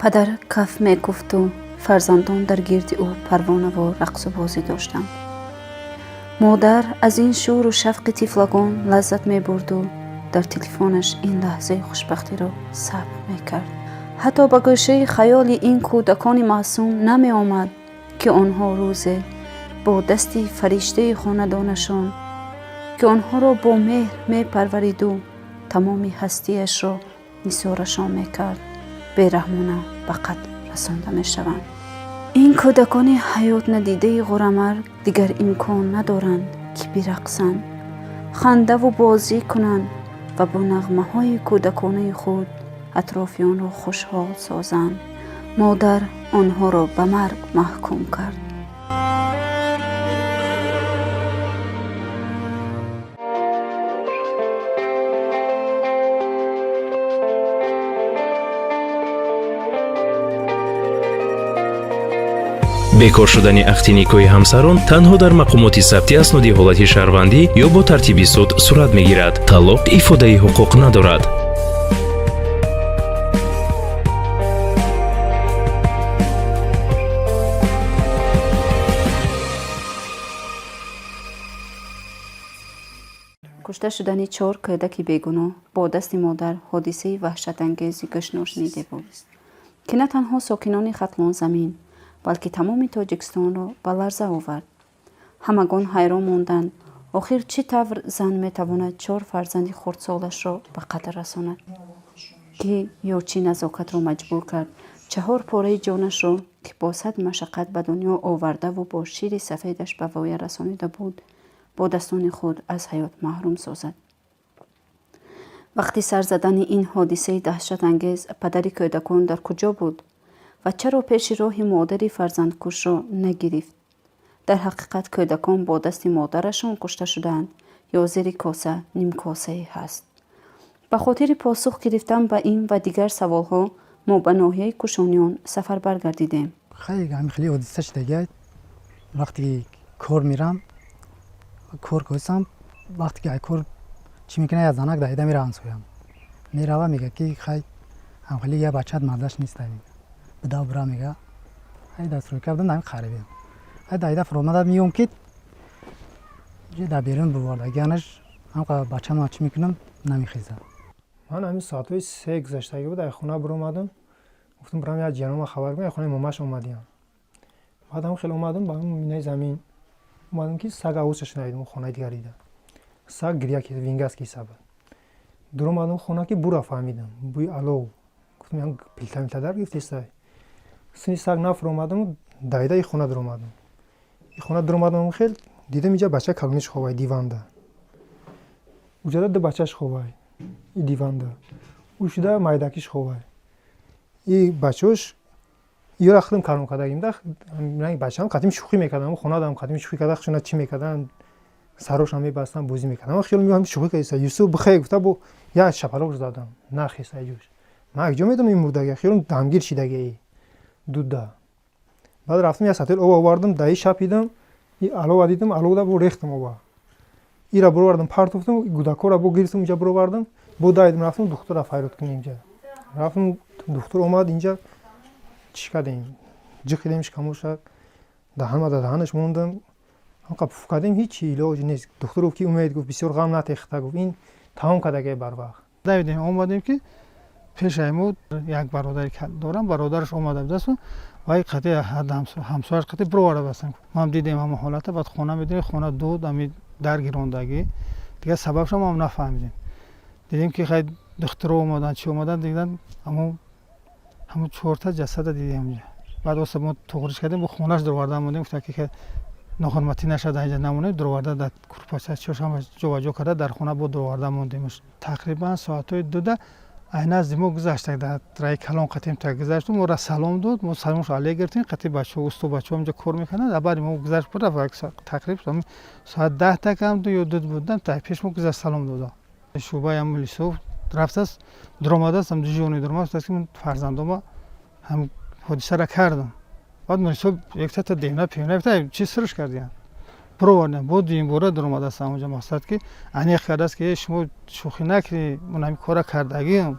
پدر کف می‌کوفت و فرزندان در گرد او پروانه و رقص و بازی داشتند. مادر از این شور و شفق طفلگان لذت می‌برد و در تلفنش این لحظه خوشبختی را ثبت می‌کرد. حتی به گوشه خیال این کودکان معصوم نمی آمد که آنها روزی با دستی فرشته خاندانشان که آنها را با مهر می پرورید و تمام هستیش را نثارشان می کرد بیرحمانه به قتل رسانده می شوند. این کودکان حیات ندیده غرمر دیگر امکان ندارند که برقصند، خنده و بازی کنند و با نغمه های کودکانه خود اطرافیان را خوشحال سازند. مادر آنها را به مرگ محکوم کرد. бекор шудани ақди никоҳи ҳамсарон танҳо дар мақомоти сабти асноди ҳолати шаҳрвандӣ ё бо тартиби суд сурат мегирад. талоқ ифодаи ҳуқуқ надорад. کشته شدن 4 کودک بیگناه با دست مادر حادثه وحشت‌انگیزی گشنار شنیده بود که نه تنها ساکنان ختلان زمین بلکه تمام تاجیکستان را به لرزه آورد. همگان حیران ماندند آخر چه طور زن میتواند 4 فرزند خردسالش را به قتل رساند که یارچی نزاکت را مجبور کرد 4 پاره جانش را که با صد مشقت به دنیا آورده و با شیر سفیدش به وای رسانیده بود با دستان خود از حیات محروم سازد. وقتی سر زدن این حادثه دهشت انگیز پدر کودکان در کجا بود و چرا پیش راه مادری فرزندکش را نگرفت؟ در حقیقت کودکان با دست مادرشان کشته شدند یا زیر کاسه نیم کاسه هست؟ به خاطر پاسخ گرفتن به این و دیگر سوالها ما به ناحیه کشانیان سفر برگردیدیم. خیلی حادثه شده. وقتی کار میرم کار کوسم وقتی که کار چی میکنه از زنک دایده میره انسویم میره میگه که خیلی یه بچت مردش نیست بدا برا میگه ای دست روی کردم نمی خریبیم ای دایده فرامده میوم که یه در بیرون بورده گنش هم که بچه ما چی میکنم نمیخیزه. من همین ساعتوی 3 گذشتگی بود در خونه برو اومدم گفتم برام یه جنوم خبر کنم خونه ماماش اومدیم بعد هم خیلی اومدم با هم مینای زمین اومدم که سگ آوزش ندیدم خونه دیگر دیدم سگ گریه که وینگاس کی سبب دور اومدم خونه که برا فهمیدم بوی الو گفتم من پیلتا در گرفت است سنی سگ نفر اومدم دایده خونه در اومدم این خونه در اومدم خیلی دیدم اینجا بچه کلمش خوابه دیوانده اونجا دو بچهش خوابه این دیوانده اوشده مایدکیش خوابه این بچهش یه رختم کارم کردیم ده من بچه‌ام قدیم شوخی میکردم خونه دارم قدیم شوخی کردم شما چی میکردن سروش هم میبستم بازی میکردم خیلی میگم شوخی کردم یوسف بخیر گفته بو یا شپلق زدم نه خیسه جوش من اگه میدونم این مردگی خیلی دمگیر شدگی دودا بعد رفتم یه ساتل او آوردم دایی شپیدم این الو دیدم الو دا بو ریختم او ایرا برو وردم پارتوفتم گوداکورا بو گیرسم اونجا برو وردم بو دایدم رفتم دکتر فایرات کنیم اینجا رفتم دکتر اومد اینجا چی کردیم جکیدیمش کامل شد دهنش موندم هم که فکردیم هیچی علاج نیست دکتر گفت که امید گفت بسیار غم نتیخته گفت این تمام کردگی بر وقت دویدیم اومدیم که پیش ایمود یک برادری دارم برادرش اومده بود و یک قطعه همسایش قطعه بروارده بستن ما هم دیدیم همه حالت بعد خونه میدیم خونه دود امی در گیراندگی دیگه سببش هم نفهمیدیم دیدیم که خیلی دکتر اومدن چی اومدن دیدن همون 4 تا جسد دیدیم اونجا بعد واسه ما توقیش کردیم با خونش درآورده موندیم گفتن که ناخرمتی نشده اینجا نمونه درآورده در کورپاس چشم جوجو کرده در خونه بود درآورده موندیمش تقریبا ساعتای 2 عین از ما گذشته در رای کلام قطیم تا گذشتم ما را سلام داد ما سلامش علیه گرفتیم قطعی بچه استو بچه اونجا کار میکنن بعد ما گذشت بود تقریبا ساعت 10 تا کم 2 یا 2 بودن تا پیش ما گذشت سلام داد شوبای املیسو رفت است درآمده است هم دیجونی درآمده است که من فرزندم هم حادثه را کردم بعد من صبح یک تا دینا پیونه گفتم چی سرش کردین پروانه بود این بوره درآمده است اونجا مقصد که انیخ کرده است که شما شوخی نکنی من همین کارا کردگیم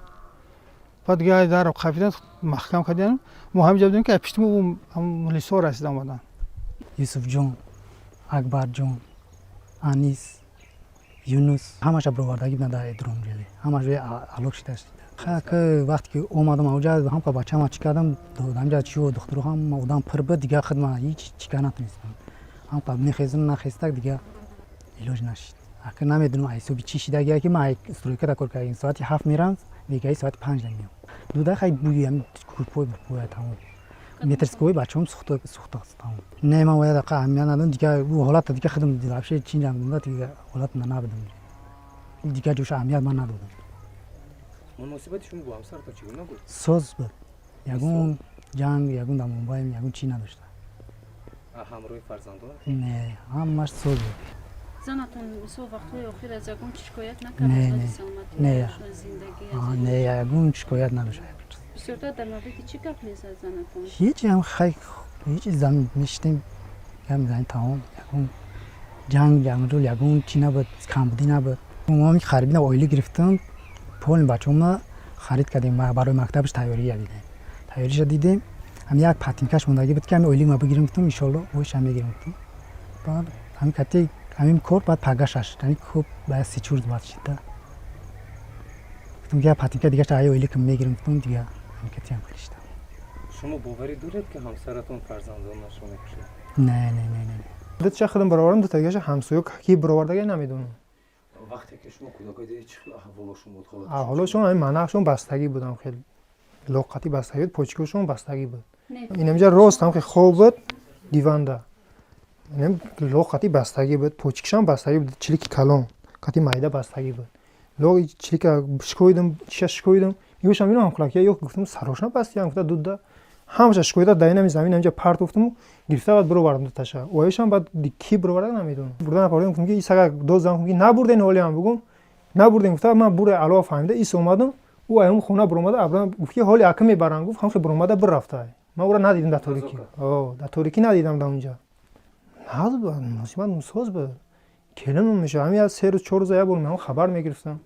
بعد دیگه در رو خفیدن محکم کردن ما همینجا بودیم که پیشتیم اون ملیسا رسید اومدن یوسف جون، اکبر جون، انیس، یونس همش برآوردگی بودن در درون جلی همش روی علوق شده است. که وقتی که اومدم اونجا هم که بچه‌م چی کردم همینجا چی و دخترو هم بودم پر بود دیگه خدمت هیچ چیکار نتونستم. هم که میخیزم نخیستک دیگه علاج نشد. اگه نمیدونم ایسوبی چی شده دیگه که ما استرویک تا کار کردیم ساعت 7 میرم دیگه ساعت 5 میام. دو دقیقه بوی هم کورپوی تمام. میترسکوی بچه‌م سوخت تمام. نه من باید دقیقه همیان ندارم دیگه او حالت دیگه خدم دیدم چی نمیدونم دیگه حالت نبودم دیگه جوش اهمیت من ندادم. مناسبتشون با همسر تا چگونه بود؟ سوز بود. یگون جنگ یگون در ممبای یگون چی نداشته. همراه فرزندان؟ نه همش سوز بود. زنتون سو وقت‌های آخر از یگون شکایت نکرد؟ نه نه یگون شکایت نداشته. بسیار در مورد چی گپ میزد زنتون؟ هیچ هم خیلی هیچ زمین نشتیم هم زن تمام یگون جنگ یگون چی نبود کمبودی نبود. ما می خریدیم اویلی گرفتم پول بچه‌م خرید کردیم ما برای مکتبش تیاری دیدیم. تیاریش دیدیم هم یک پاتینکاش موندگی بود که هم اویلی ما بگیریم گفتم ان شاء الله وش هم میگیریم گفتم. بعد همین کتی همین کور بعد پگاشش یعنی خوب با 3 روز بعد شد. گفتم که پاتینکا دیگه چای اویلی که میگیریم گفتم دیگه همین کتی هم کلیشت. شما باوری دارید که همسرتون فرزندان نشون میشه؟ نه دو چه خدم برآوردم دو تا دیگه همسایه کی برآوردگی نمیدونم. وقتی که شما کودکای دیدید چه احوالشون بود؟ حالشون همین مناخشون بستگی بودم خیلی لقتی بستگی بود پوچکشون بستگی بود. این اینجا راست هم که خوب بود دیوانده. اینم لقتی بستگی بود پوچکشون بستگی بود چلیک کلام کتی مایده بستگی بود. لوگ چلیک شکویدم شکویدم یوشم اینو هم کلاکی یو گفتم سروشنا بستیام گفت دود همش شکویدا داینم زمین اینجا پرت گفتم گرفته بعد برو بردم تاشا وایشم بعد کی برو برد نمیدونم بردن پاردم گفتم که این سگا دو زنگ که نبردین حالی هم بگم نبردین گفتم من بوره علاوه فهمیده ایس اومدم او اون خونه برو اومده ابرام گفت که حالی اکه میبرن گفت هم برو اومده بر رفته من اون ندیدم در تاریکی در تاریکی ندیدم در اونجا ناز بود مصیبت سوز بود کلم میشه همین از 3 روز 4 روز یا من خبر میگرفتم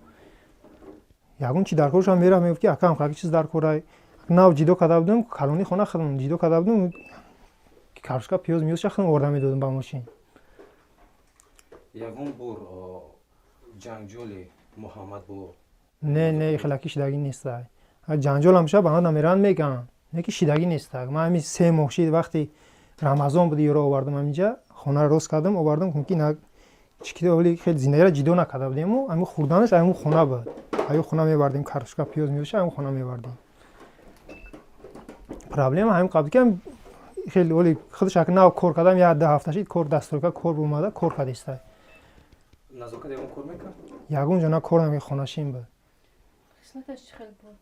یگون چی در کارش هم میرم میگفت که اکم خاکی چیز در کارای ناو جیدو کدا بودم کالونی خونه خودم جیدو کدا بودم کارشکا پیاز میوش خودم آوردم میدادم با ماشین یگون بور جنگجولی محمد بو نه خلاکی شدگی نیست جنگجول هم شه با هم نمیرن میگن نه که شدگی نیست من همین 3 ماه شد وقتی رمضان بود یورو آوردم اینجا خونه روز کردم آوردم که نه چیکیده ولی خیلی زندگی را جیدو نکرده بودیم و همون خوردنش همون خونه بود همون خونه میبردیم کارشکا پیاز میوش همون خونه میبردیم پرابلم همین قبل که خیلی ولی خودش اگه ناو کار کردم یا 10 هفته شد کار دستورکا کار اومده کار کردیسته نزاکت یگون کار میکنه یگون جنا کار نمی خوناشین بود خصلتش خیلی بود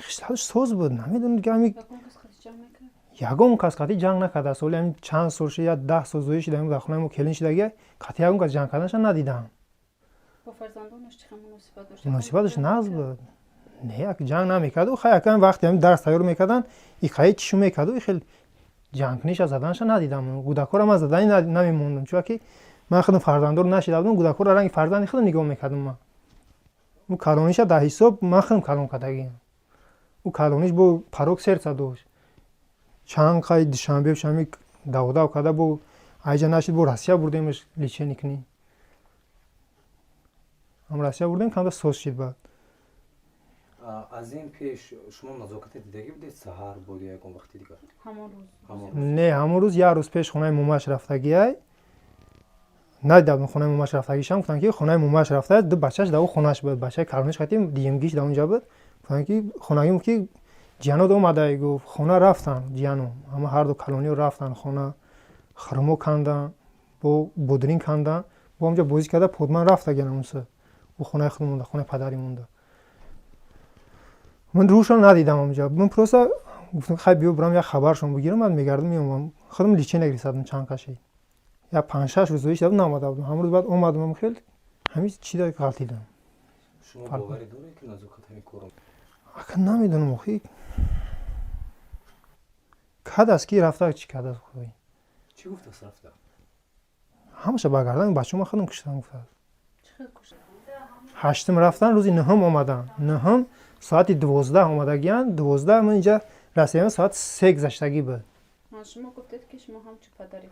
خصلتش سوز بود نمیدونم دیگه همین یگون کس خودش جمع میکرد یگون کس قطعی جنگ نکرده است ولی همین چند سال شد یا 10 سال زویش دیدم در خونه مو کلین شده دیگه قطعی یگون کس جنگ کردنش ندیدم با فرزندانش چه مناسبت داشت مناسبتش ناز بود نه یک جنگ نمیکرد و خیلی کم وقتی هم درس تیار میکردن این خیلی چیشو میکرد و خیلی جنگ نیش از زدنش ندیدم گودکورم از زدن نمیموندم چون که من خودم فرزندان نشیده بودم گودکور رنگ فرزندی خودم نگاه میکردم من اون کالونیش در حساب من خودم کالون کردگی اون کالونیش با پاروک سر صدوش چند خیلی دوشنبه شمی داودا کرده با ایجا نشید با روسیه بردیمش لیچه نکنی هم روسیه بردیم کم سوس شد بعد از این پیش شما نزاکت دیدگی بودید سحر بود یا یکم وقتی دیگه همون روز نه همون روز یه روز پیش خونه موماش رفتگی ندیدم خونه موماش رفتگیش هم گفتن که خونه موماش رفته دو بچه‌اش در خونه‌اش بود بچه کارونش خاطیم دیمگیش در اونجا بود گفتن که خونه‌ایم که جانو اومده گفت خونه رفتن جانو اما هر دو کالونی رفتن خونه خرمو کندن با بودرین کندن با اونجا بازی کرده پودمان رفت گنم اونسه و خونه خودم مونده خونه پدری مونده من روشون ندیدم اونجا من پروسا گفتم خیلی بیو برام یه خبرشون بگیرم من میگردم میومم خودم لیچه نگریسادم چند کشی یا 5-6 روز پیش ناماده بودم همون روز بعد اومدم خیلی همین چیزا غلطیدم شما باوری دارید که نزاکت همین کارو اگه نمیدونم اخی کد از کی رفته چی کد از خدایی چی گفت از رفته همشه برگردن بچه‌م خودم کشتم گفت چه کشته هشتم رفتن روزی نهم اومدن نهم ساعت 12 اومدگیان 12 من اینجا رسیدم ساعت 3 گذشتگی بود. شما گفتید که شما هم چه پدری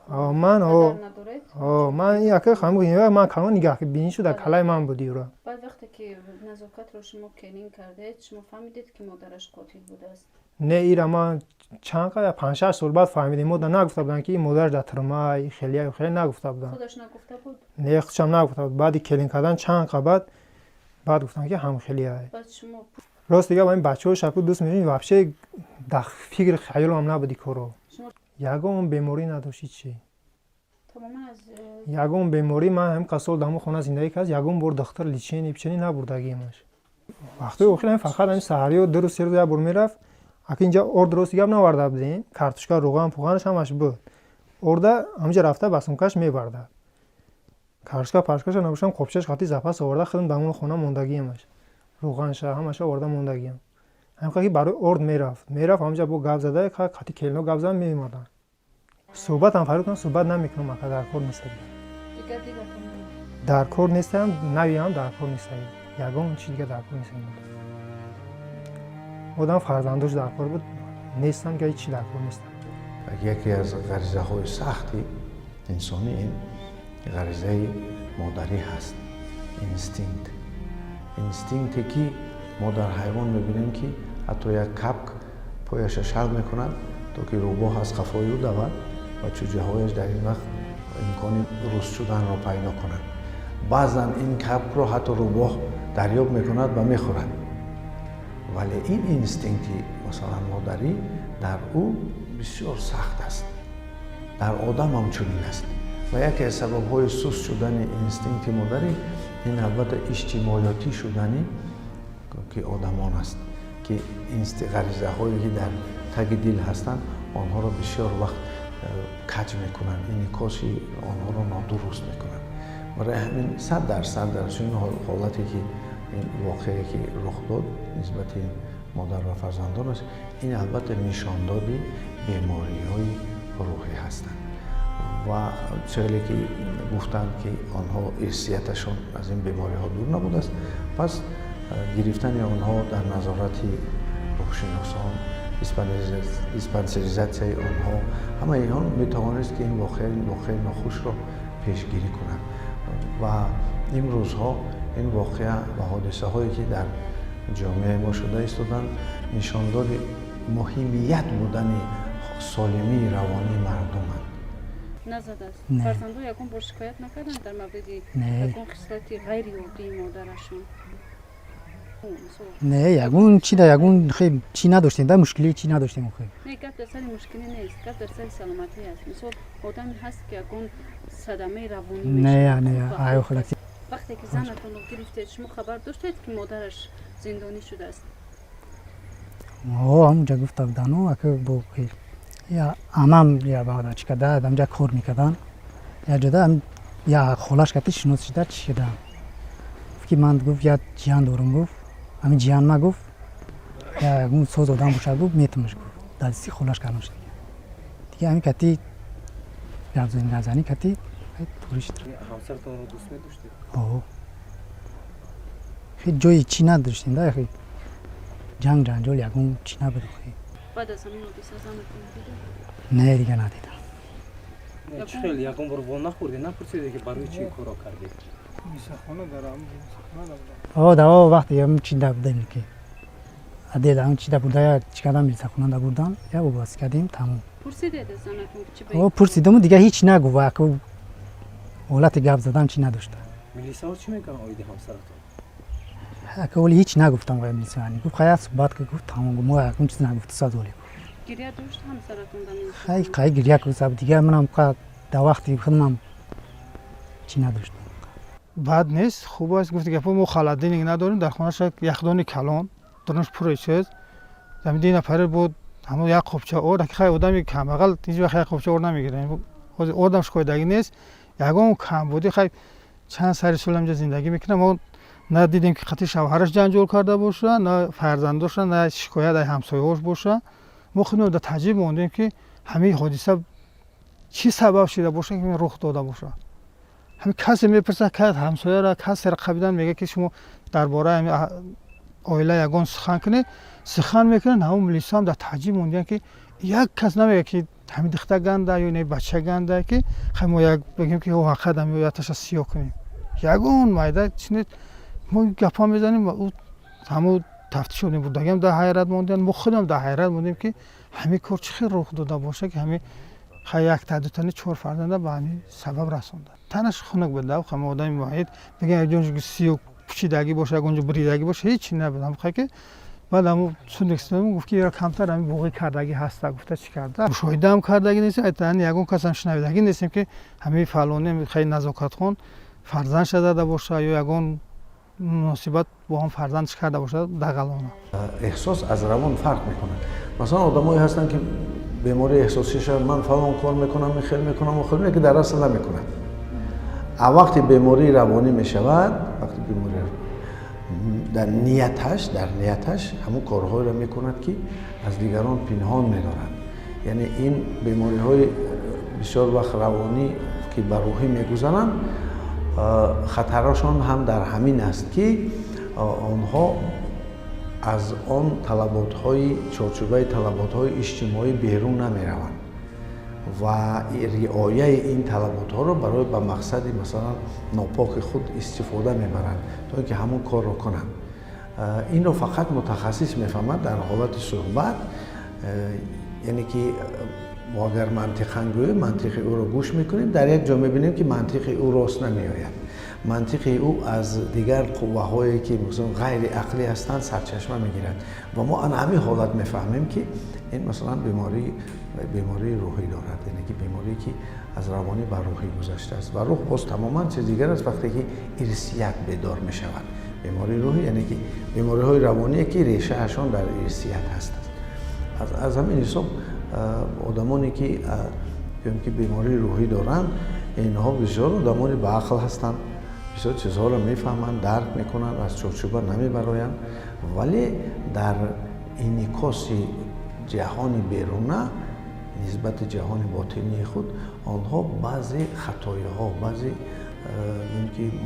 من این اکه خانم گفتیم من کانون نگاه که بینی شده کلای من بودی رو. بعد وقتی که نزاکت رو شما کنین کردید شما فهمیدید که مادرش قاتل بوده است؟ نه ایرا ما چند قدر 5 6 سال بعد فهمیدیم. مادر نگفته بودن که این مادرش در ترمای خیلی نگفته بودن. خودش نگفته بود؟ نه خودش هم نگفته بود. بعد کلین کردن چند قبل بعد گفتن که هم خیلی های. بعد شما راست دیگه با این بچه‌ها شکو دوست می‌بینیم واقعا در فکر خیال هم نبودی کارو. یگام بیماری نداشتی چی؟ تماما از یگام بیماری من هم قسول دامو خونه زندگی کرد یگام بر دکتر لیچینی پیچنی نبردگیمش. وقتی اوخیل فقط این سحری و درست سر بر میرفت. اگه اینجا اور درست گپ نورده بودین کارتوشکا روغن پوغانش همش بود. اوردا همینجا رفته بسونکاش میبرده. کارتوشکا پاشکاش نباشم خوبشش خاطی زفاس آورده خودم دامون خونه موندگیمش. روغنش همش آورده موندگیم. همین برای ارد میرفت همونجا با گپ زده خاطی کلنو گپ زدن میومدن. صحبت هم فرق کنم صحبت نمیکنم اگه در کار نیستم. دیگه در کار نیستم نویام در کار نیستم. یگان چیز دیگه در کار نیستم. آدم فرزندش در کار بود نیستم که چی در کار نیستم. یکی از غریزه های سختی انسانی این غریزه مادری هست. اینستینکتی که ما در حیوان میبینیم که حتی یک کپک پایش شل میکنند تا که روباه از قفای او دود و چوجه هایش در این وقت امکان رشد شدن را پیدا کنند. بعضا این کپک را حتی روباه دریاب میکند و میخورد. ولی این اینستینکتی مثلا مادری در او بسیار سخت است. در آدم هم چنین است. و یکی از سبب‌های سست شدن اینستینکت مادری این البته اجتماعیاتی شدنی که آدمان است که این غریزه هایی که در تگ دل هستند آنها را بسیار وقت کج میکنن این کاشی آنها را نادرست میکنن. برای همین 100% در چنین حالتی که این واقعی که رخ داد نسبت مادر و فرزندان است این البته نشاندادی بیماری های روحی هستند و چگونه که گفتند که آنها ارثیتشان از این بیماری ها دور نبوده است پس گرفتن آنها در نظارت روحشناسان اسپانسریزاسیون آنها همه اینها میتوانست که این واقعه ناخوش را پیشگیری کنند و این روزها این واقعه و حادثه هایی که در جامعه ما شده ایستادند نشاندار مهمیت بودن سالمی روانی مردمند. نزده است. فرزندو یکون بر شکایت نکردن در مورد یکون خصلتی غیر عادی مادرشون؟ نه یگون چی ده یگون خیلی چی نداشتیم ده مشکلی چی نداشتیم خیلی. نه گپ در سر مشکلی نیست گپ در سر سلامتی است. مثلا آدمی هست که یکون صدمه روانی میشه. نه آیا خلاصی. وقتی که زنتون رو گرفتید شما خبر داشتید که مادرش زندانی شده است؟ همونجا گفته بودن که با یا امام یا بعد چی کده همونجا کار میکردن یا جدا یا خلاص کتی شناس شده چی شده که من گفت یا جیان دارم گفت همین جیان ما گفت یا اون سوز آدم باشه گفت میتونش گفت دستی خلاص کردن شد دیگه همین کتی گازوین گازانی کتی توریش تر همسرتون رو دوست می‌داشتید؟ خیلی جایی چی نداشتیم ده خیلی جنگ جنجال یکون چی نبود خیلی بعد از همین حادثه زنتون دیدید؟ نه دیگه ندیدم. چه خیلی یکم برو نخوردی نپرسیدی که برای چی کارا کردی؟ میسخونه دارم دوا وقتی هم چی دبودیم که دیدم چی دبوده یا چی کردم میسخونه دبودم یا باز کردیم تموم. پرسیدید از زنتون چی بگید؟ پرسیدم دیگه هیچ نگو که حالت گپ زدن چی نداشته. میلیسا چی میگن آیدی همسرتون؟ که ولی هیچ نگفتم ولی میلیسانی گفت خیلی صحبت که گفت تمام ما اون چیز نگفت سازولی. گریه داشت همسرتون دمی؟ خیلی گریه کرد دیگه منم که در وقتی خودم چی نداشتم. بد نیست خوب است گفتی که ما خالدینی نداریم در خانه‌اش یخدان کلان درنش پر چیز زمین دی نفر بود همون یک خوبچه اور که خیلی آدمی کم اقل هیچ وقت یک خوبچه اور نمیگیره آدم شکایدگی نیست یگان کم بودی خیلی چند سال سال اینجا زندگی میکنه ما ندیدیم که خاطر شوهرش جنجال کرده باشه نه فرزندش نه شکایت از همسایه‌اش باشه ما خودمون در تعجب موندیم که همین حادثه چی سبب شده باشه که رخ داده باشه. همین کسی میپرسه که همسایه را کسی رقیبان میگه که شما درباره оила ягон сухан кунед сухан мекунанд ҳамон милисиҳо ҳам дар таъҷиб монданд ки як кас намегӯяд ки ҳамин духта ганда ё не бача ганда ки хай мо як бигем ки ҳақадам ё яташа сиёҳ кунем ягон майда чине мо гапа мезанем ва ҳамо тафтиш шудем бурдагиам дар ҳайрат мондем мо худам дар ҳайрат мондем ки ҳамин кор чӣ хел рух дода боша ки ҳамин хай якта дутани 4 фарзанда ба ҳамин сабаб расонда танаш хунук буда хама одами моҳит бигем ягон сиёҳ пучидагӣ боша ягон ҷо буридагӣ боша ҳеҷ чӣ набудам хай ки баъд ҳамо сундекстем гуфт ки яра камтар ҳамин боғӣ кардагӣ ҳаста гуфта чӣ карда мушоҳидаам кардагӣ нестем айтан ягон касам шунавидагӣ нестем ки ҳамин фалоне хай назокатхон фарзандша зада боша ё ягон муносибат бо ҳам фарзандш карда боша дағалона эҳсос аз равон фарқ мекунад масалан одамое ҳастанд ки бемории эҳсосиша ман фалон кор мекунам хел мекунам хел ки дар асл намекунад а вақти бемории равонӣ мешавад вақти беморӣ дар нияташ ҳамон корҳоеро мекунад ки аз дигарон пинҳон медорад яъне ин бемориҳои бисёр вақт равонӣ ки ба рӯҳӣ мегузаранд хатарашон ҳам дар ҳамин аст ки онҳо аз он талаботҳои чорчӯбаи талаботҳои иҷтимоӣ берун намераванд ва риояи ин талаботҳоро барои ба мақсади масалан нопоки худ истифода мебаранд то ин ки ҳамон корро кунанд инро фақат мутахассис мефаҳмад дар ҳолати суҳбат яъне ки мо агар мантиқан гӯем мантиқи ӯро гӯш мекунем дар як ҷо мебинем ки мантиқи ӯ рост намеояд мантиқи ӯ аз дигар қувваҳое ки ғайри ақлӣ ҳастанд сарчашма мегирад ва мо ан ҳамин ҳолат мефаҳмем ки ин масалан бемории рӯҳӣ дорад яъне ки беморие ки аз равонӣ ба рӯҳӣ гузаштааст ва рӯҳ боз тамоман чиз дигар аст вақте ки ирсият бедор мешавад бемории рӯҳӣ яъне ки бемориҳои равоние ки решаашон дар ирсият ҳастанд аз ҳамин ҳисоб одамоне ки бемории рӯҳӣ доранд инҳо бисёр одамони баақл ҳастанд бисёр чизҳоро мефаҳманд дарк мекунанд аз чорчӯба намебароянд вале дар инъикоси ҷаҳони беруна нисбати ҷаҳони ботинии худ онҳо баъзе хатоиҳо баъзе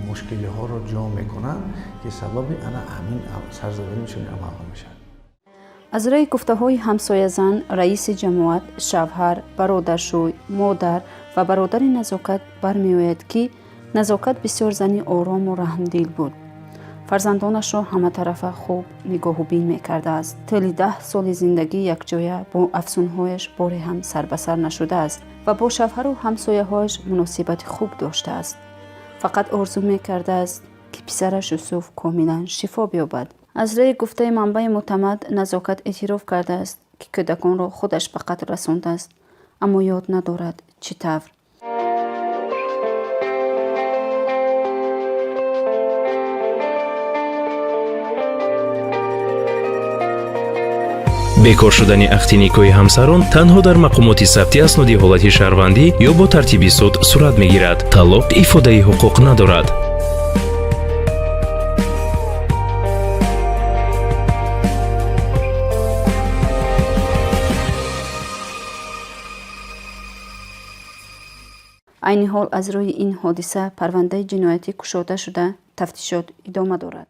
мушкилиҳоро ҷо мекунанд ки сабаби ана ҳамин сарзавини чунин амалҳо мешавад аз рӯи гуфтаҳои ҳамсоязан раиси ҷамоат шавҳар бародаршӯй модар ва бародари назокат бармеояд ки назокат бисёр зани орому раҳмдил буд фарзандонашро ҳаматарафа хуб нигоҳубин мекардааст тели 10 соли зиндагӣ якҷоя бо афсунҳояш боре ҳам сарбасар нашудааст ва бо шавҳару ҳамсояҳояш муносибати хуб доштааст фақат орзу мекардааст ки писараш юсуф комилан шифо биёбад аз рӯи гуфтаи манбаи мӯътамад назокат эътироф кардааст ки кӯдаконро худаш ба қатл расондааст аммо ёд надорад чӣ тавр бекор шудани ахти никоҳи ҳамсарон танҳо дар мақомоти сабти асноди ҳолати шаҳрвандӣ ё бо тартиби суд сурат мегирад талоқ ифодаи ҳуқуқ надорад айни ҳол аз рӯи ин ҳодиса парвандаи ҷиноятӣ кушода шуда тафтишот идома дорад